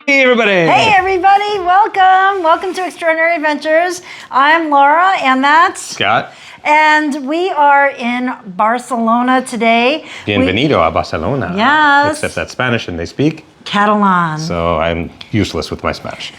Hey everybody! Hey everybody! Welcome to Extraordinary Adventures. I'm Laura, and that's Scott. And we are in Barcelona today. Bienvenido a Barcelona. Yes. Except that's Spanish and they speak Catalan. So I'm useless with my Spanish.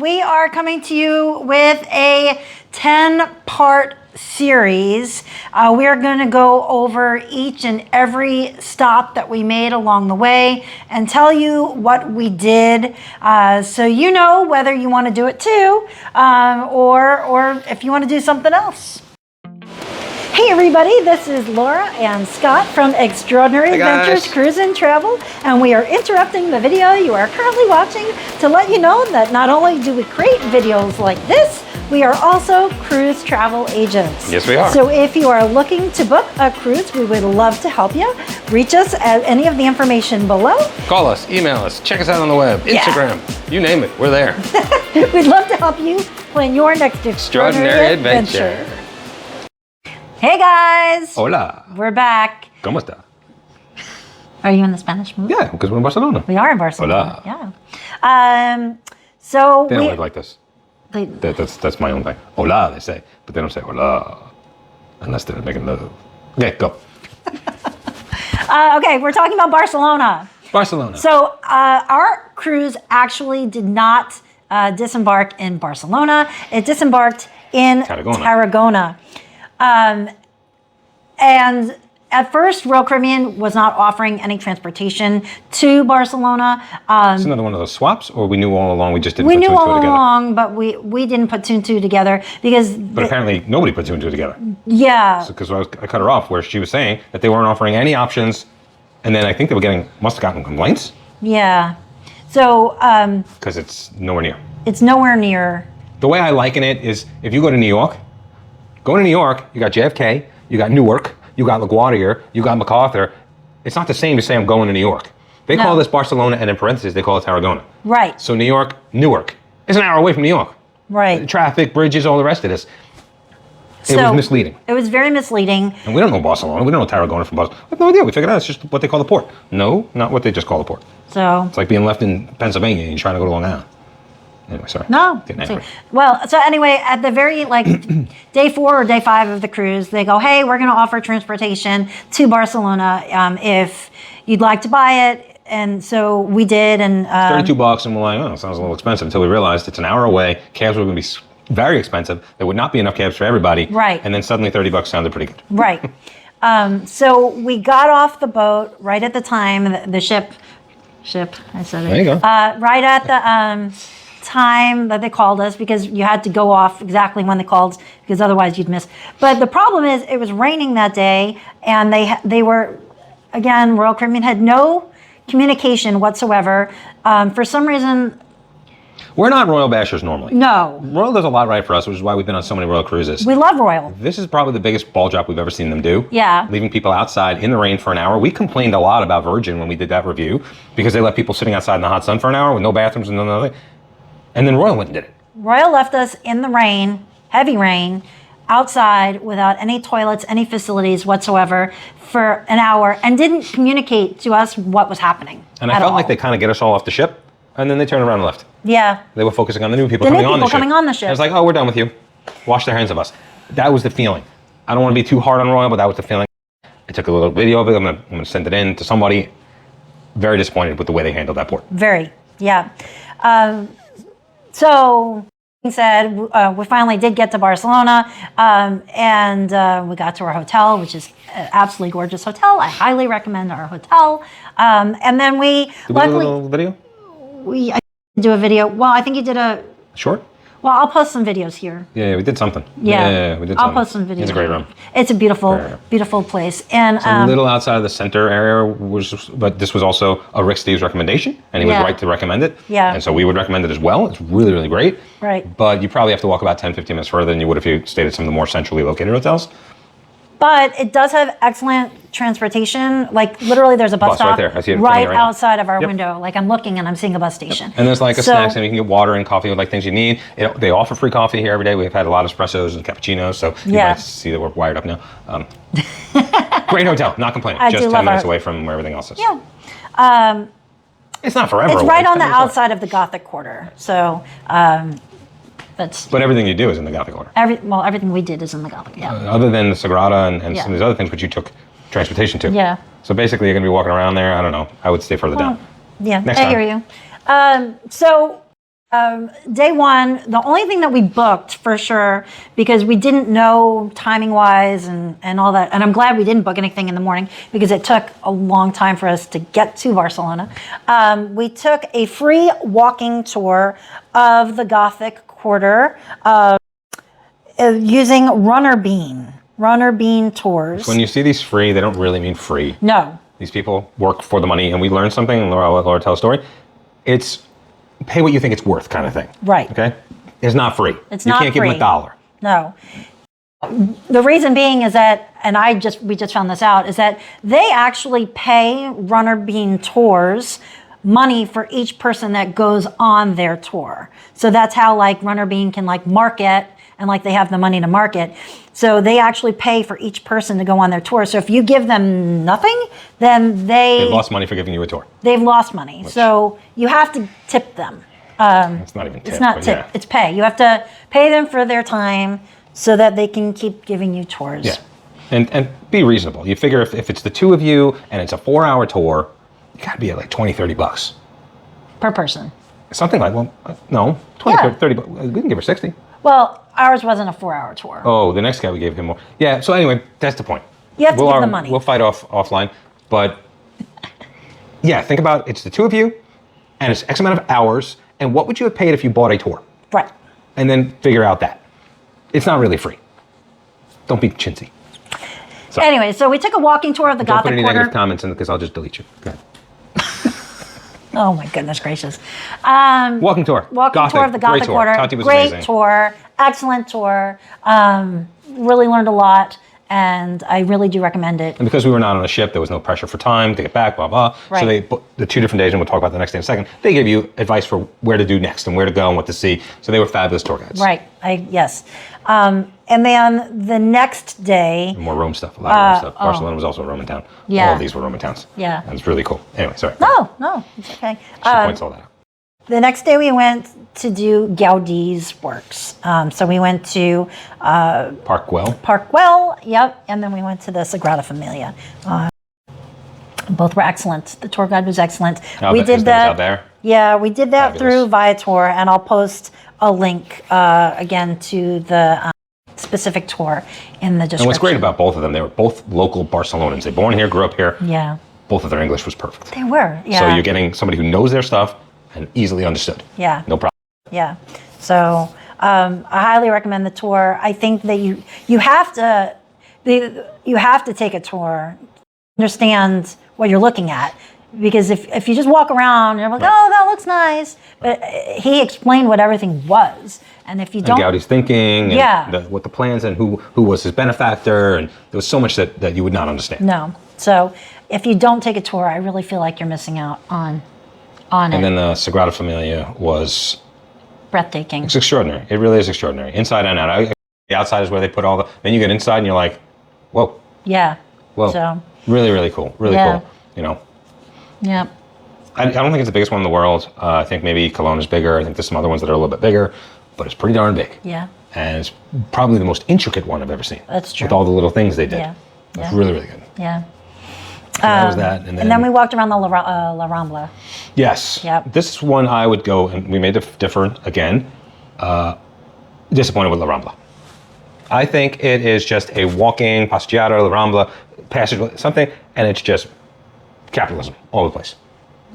We are coming to you with a 10-part series. We are going to go over each and every stop that we made along the way and tell you what we did, so you know whether you want to do it too, or if you want to do something else. Hey everybody, this is Laura and Scott from Extraordinary Adventures Cruise and Travel, and we are interrupting the video you are currently watching to let you know that not only do we create videos like this, we are also cruise travel agents. Yes, we are. So if you are looking to book a cruise, we would love to help you. Reach us at any of the information below. Call us, email us, check us out on the web, Instagram, you name it, we're there. We'd love to help you plan your next extraordinary adventure. Hey guys! Hola. We're back. ¿Cómo está? Are you in the Spanish mood? Yeah, because we're in Barcelona. We are in Barcelona. Hola. Yeah. So they don't live like this. That's my own thing. Hola, they say, but they don't say hola unless they're making love. Okay, go. Okay, we're talking about Barcelona. Barcelona. So our cruise actually did not disembark in Barcelona. It disembarked in Tarragona. And at first, Royal Caribbean was not offering any transportation to Barcelona. It's another one of those swaps, or we knew all along, we just didn't put two and two together? We knew all along, but we didn't put two and two together because... But apparently nobody put two and two together. Yeah. Because I cut her off where she was saying that they weren't offering any options, and then I think they were must have gotten complaints. Yeah. So... Because it's nowhere near. It's nowhere near. The way I liken it is, if you go to New York, you got JFK, you got Newark, you got LaGuardia, you got MacArthur. It's not the same to say I'm going to New York. They call this Barcelona, and in parentheses, they call it Tarragona. Right. So New York, Newark. It's an hour away from New York. Right. Traffic, bridges, all the rest of this. It was misleading. It was very misleading. And we don't know Barcelona. We don't know Tarragona from Barcelona. We have no idea. We figured out it's just what they call the port. No, not what they just call the port. So it's like being left in Pennsylvania and trying to go to Long Island. Anyway, sorry. No. Well, so anyway, at the very day 4 or day 5 of the cruise, they go, hey, we're going to offer transportation to Barcelona if you'd like to buy it. And so we did. And $32, and we're like, oh, it sounds a little expensive, until we realized it's an hour away. Cabs were going to be very expensive. There would not be enough cabs for everybody. Right. And then suddenly $30 sounded pretty good. Right. So we got off the boat right at the time, the ship, I said it. There you go. Right at the time that they called us, because you had to go off exactly when they called, because otherwise you'd miss. But the problem is it was raining that day, and they were, again, Royal Caribbean had no communication whatsoever. For some reason... We're not Royal bashers normally. No. Royal does a lot right for us, which is why we've been on so many Royal cruises. We love Royal. This is probably the biggest ball drop we've ever seen them do. Yeah. Leaving people outside in the rain for an hour. We complained a lot about Virgin when we did that review, because they left people sitting outside in the hot sun for an hour with no bathrooms and nothing. And then Royal went and did it. Royal left us in the rain, heavy rain, outside without any toilets, any facilities whatsoever for an hour, and didn't communicate to us what was happening. And I felt like they kind of get us all off the ship, and then they turned around and left. Yeah. They were focusing on the new people coming on the ship. It was like, oh, we're done with you. Wash their hands of us. That was the feeling. I don't want to be too hard on Royal, but that was the feeling. I took a little video of it. I'm going to send it in to somebody. Very disappointed with the way they handled that port. Very, yeah. So, said, we finally did get to Barcelona, and we got to our hotel, which is an absolutely gorgeous hotel. I highly recommend our hotel. And then we... Did we do a little video? I do a video. Well, I think you did a... Short? Well, I'll post some videos here. Yeah, we did something. Yeah, we did something. I'll post some videos. It's a great room. It's a beautiful place. And it's a little outside of the center area, but this was also a Rick Steves recommendation, and he was right to recommend it. Yeah. And so we would recommend it as well. It's really, really great. Right. But you probably have to walk about 10, 15 minutes further than you would if you stayed at some of the more centrally located hotels. But it does have excellent transportation. Like literally there's a bus stop right there. I see it right outside of our window. Like I'm looking and I'm seeing a bus station. And there's like a snacks, and you can get water and coffee with like things you need. They offer free coffee here every day. We've had a lot of espressos and cappuccinos, so you might see that we're wired up now. Great hotel, not complaining. Just 10 minutes away from where everything else is. Yeah. It's not forever. It's away. right on the 10 years away. outside of the Gothic quarter. So that's But everything you do is in the Gothic order. everything we did is in the Gothic. Yeah. Other than the Sagrada and Yeah. some of these other things, which you took transportation to. Yeah. So basically, you're going to be walking around there. I don't know. I would stay further down. Yeah, Next I time. hear you. Day one, the only thing that we booked for sure, because we didn't know timing wise and all that, and I'm glad we didn't book anything in the morning because it took a long time for us to get to Barcelona. We took a free walking tour of the Gothic quarter using Runner Bean tours. When you see these free, they don't really mean free. No. These people work for the money, and we learn something, and Laura tell a story. It's pay what you think it's worth kind of thing. Right. Okay? It's not free. It's you not can't give them free. $1. No. The reason being is that, and we just found this out, is that they actually pay Runner Bean Tours money for each person that goes on their tour. So that's how like Runner Bean can like market, and like they have the money to market. So they actually pay for each person to go on their tour. So if you give them nothing, then They lost money for giving you a tour. they've lost money. So you have to tip them. It's not even tip. It's not but tip, yeah. it's pay. You have to pay them for their time so that they can keep giving you tours. Yeah. And be reasonable. You figure if it's the two of you and it's a 4-hour tour, you got to be at like $20-$30. Per person. Something like, well, no, 20, Yeah. 30 bucks. We can give her 60. Well, ours wasn't a 4-hour tour. Oh, the next guy we gave him more. Yeah, so anyway, that's the point. You have to give them money. We'll fight offline. But yeah, think about it's the two of you and it's X amount of hours. And what would you have paid if you bought a tour? Right. And then figure out that. It's not really free. Don't be chintzy. Sorry. Anyway, so we took a walking tour of the Don't put Gothic any quarter. negative comments in because I'll just delete you. Go ahead. Oh my goodness gracious. Walking tour. Walking tour of the Gothic Great tour. quarter. Tati was Great amazing. tour. Excellent tour. Really learned a lot, and I really do recommend it. And because we were not on a ship, there was no pressure for time to get back, blah, blah. Right. So they put the 2 different days, and we'll talk about the next day in a second, they give you advice for where to do next and where to go and what to see. So they were fabulous tour guides. Right. Yes. And then the next day. More Rome stuff, a lot of Rome stuff. oh. Barcelona was also a Roman town. Yeah. All of these were Roman towns. Yeah. And it's really cool. Anyway, sorry. No, it's okay. She points all that out. The next day we went to do Gaudi's works. So we went to Park Güell. Park Güell, yep, and then we went to the Sagrada Familia. Both were excellent. The tour guide was excellent. We did that out there. Yeah, we did that Fabulous. through Viator, and I'll post a link again to the specific tour in the description. And what's great about both of them, they were both local Barcelonans. They born here, grew up here. Yeah, Both of their English was perfect. they were. Yeah. So you're getting somebody who knows their stuff and easily understood. Yeah. No problem. Yeah. So I highly recommend the tour. I think that you have to take a tour, understand what you're looking at. Because if you just walk around and you're like, oh, that looks nice, but he explained what everything was, and if you don't, And Gaudi's thinking, and Yeah. what the plans, and who was his benefactor, and there was so much that you would not understand. no. So if you don't take a tour, I really feel like you're missing out on it. And then the Sagrada Familia was Breathtaking. it's extraordinary. It really is extraordinary, inside and out. The outside is where they put all the. Then you get inside, and you're like, whoa, Yeah. whoa, So really, really cool, really Yeah. cool. You know. yeah. I don't think it's the biggest one in the world. I think maybe Cologne is bigger. I think there's some other ones that are a little bit bigger, but it's pretty darn big. Yeah. And it's probably the most intricate one I've ever seen. That's true. With all the little things they did. Yeah. It's Yeah. really, really good. Yeah. So that was that. And then we walked around the La Rambla. Yes. Yep. This one I would go, and we may differ again. Disappointed with La Rambla. I think it is just a walking passeggiata, La Rambla, passage, something, and it's just capitalism all over the place.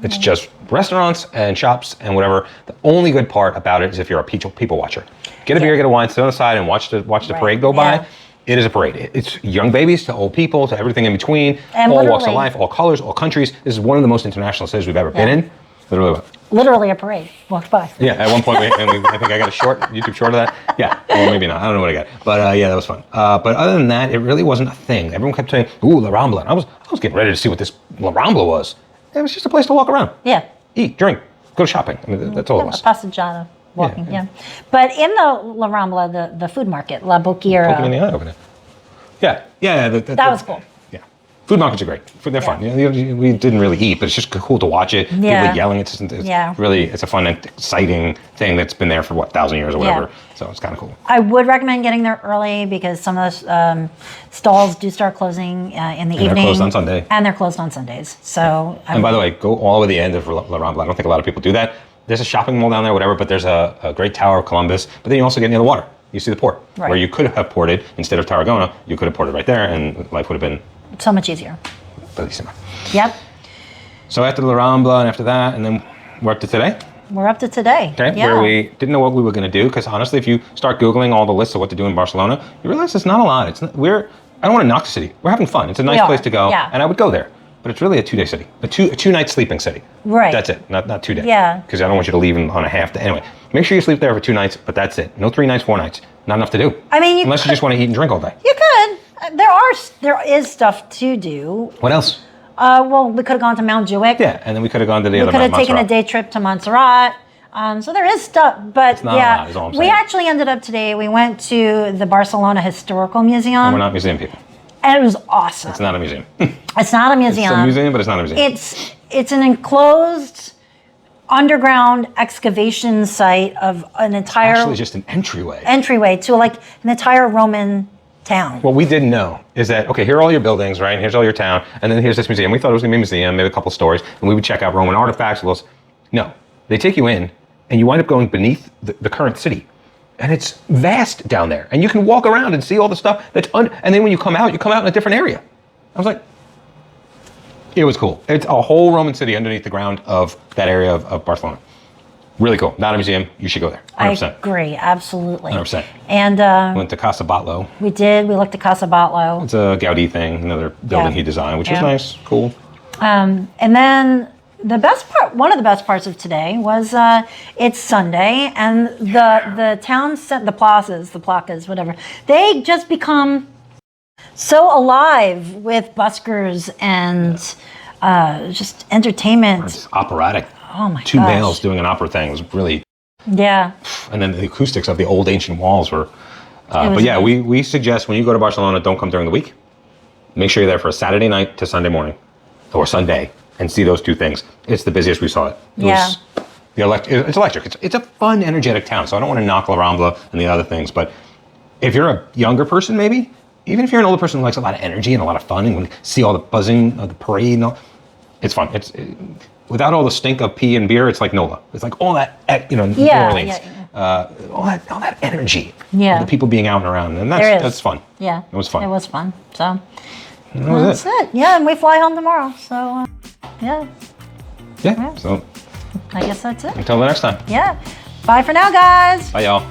It's just restaurants and shops and whatever. The only good part about it is if you're a people watcher. Get a beer, get a wine, sit on the side, and watch the parade go by. Yeah. It is a parade. It's young babies to old people to everything in between, And all walks of literally- life, all colors, all countries. This is one of the most international cities we've ever been in. Literally. Literally a parade walked by. Yeah, at one point, I think I got a YouTube short of that. Yeah, or maybe not. I don't know what I got. But yeah, that was fun. But other than that, it really wasn't a thing. Everyone kept saying, ooh, La Rambla. And I was getting ready to see what this La Rambla was. It was just a place to walk around. Yeah. Eat, drink, go shopping. I mean, that's all it was. Passeggiata walking. Yeah. Yeah. But in the La Rambla, the food market, La Boqueira. Poking in the eye over there. Yeah. That was cool. Yeah. Food markets are great. They're fun. We didn't really eat, but it's just cool to watch it. Yeah. People yelling. It's really, it's a fun and exciting thing that's been there for, 1,000 years or whatever. So it's kind of cool. I would recommend getting there early because some of those stalls do start closing in the evening. They're closed on Sunday. And they're closed on Sundays. So. And by the way, go all the way to the end of La Rambla. I don't think a lot of people do that. There's a shopping mall down there, whatever, but there's a great Tower of Columbus. But then you also get near the water. You see the port. Right. Where you could have ported, instead of Tarragona, you could have ported right there, and life would have been so much easier. bellissima. Yep. So after La Rambla and after that, and then we're up to today. We're up to today. Okay, where we didn't know what we were going to do, because honestly, if you start Googling all the lists of what to do in Barcelona, you realize it's not a lot. I don't want to knock the city. We're having fun. It's a nice place to go, and I would go there. But it's really a 2-day city, a two-night sleeping city. Right. That's it, not 2 days. Yeah. Because I don't want you to leave on a half day. Anyway, make sure you sleep there for 2 nights, but that's it. No 3 nights, 4 nights. Not enough to do. I mean, unless you just want to eat and drink all day. You could. There is stuff to do. What else? Well, we could have gone to Mount Juic. Yeah, and then we could have gone to the other We could have taken a Montserrat. day trip to Montserrat. So there is stuff, but It's not a lot, is all I'm we saying. actually ended up today. We went to the Barcelona Historical Museum. And we're not museum people. And it was awesome. It's not a museum. It's not a museum. It's a museum, but it's not a museum. It's an enclosed underground excavation site of an entire Actually, just an entryway. To like an entire Roman town. What we didn't know is that, okay, here are all your buildings, right? And here's all your town, and then here's this museum. We thought it was gonna be a museum, maybe a couple stories, and we would check out Roman artifacts. No, they take you in, and you wind up going beneath the current city. And it's vast down there. And you can walk around and see all the stuff and then when you come out in a different area. I was like, it was cool. It's a whole Roman city underneath the ground of that area of Barcelona. Really cool. Not a museum. You should go there. 100%. I agree, absolutely. 100%. And Went to Casa Batlló. we did. We looked at Casa Batlló. It's a Gaudi thing, another building he designed, which was nice, cool. And then the best part, one of the best parts of today was it's Sunday, and the town, the placas, whatever, they just become so alive with buskers and just entertainment. It's operatic. Oh my 2 gosh. males doing an opera thing. It was really, Yeah. and then the acoustics of the old ancient walls were, but yeah, we suggest when you go to Barcelona, don't come during the week. Make sure you're there for a Saturday night to Sunday morning, or Sunday, and see those 2 things. It's the busiest we saw it. It's electric. It's a fun, energetic town. So I don't want to knock La Rambla and the other things, but if you're a younger person, maybe, even if you're an older person who likes a lot of energy and a lot of fun and want to see all the buzzing of the parade, and all, it's fun. Without all the stink of pee and beer, it's like NOLA. It's like all that, New Orleans, all that energy. Yeah. The people being out and around, and that's fun. Yeah. It was fun. It was fun. So That's it. Yeah, and we fly home tomorrow. So yeah. Yeah. So I guess that's it. until the next time. Yeah. Bye for now, guys. Bye, y'all.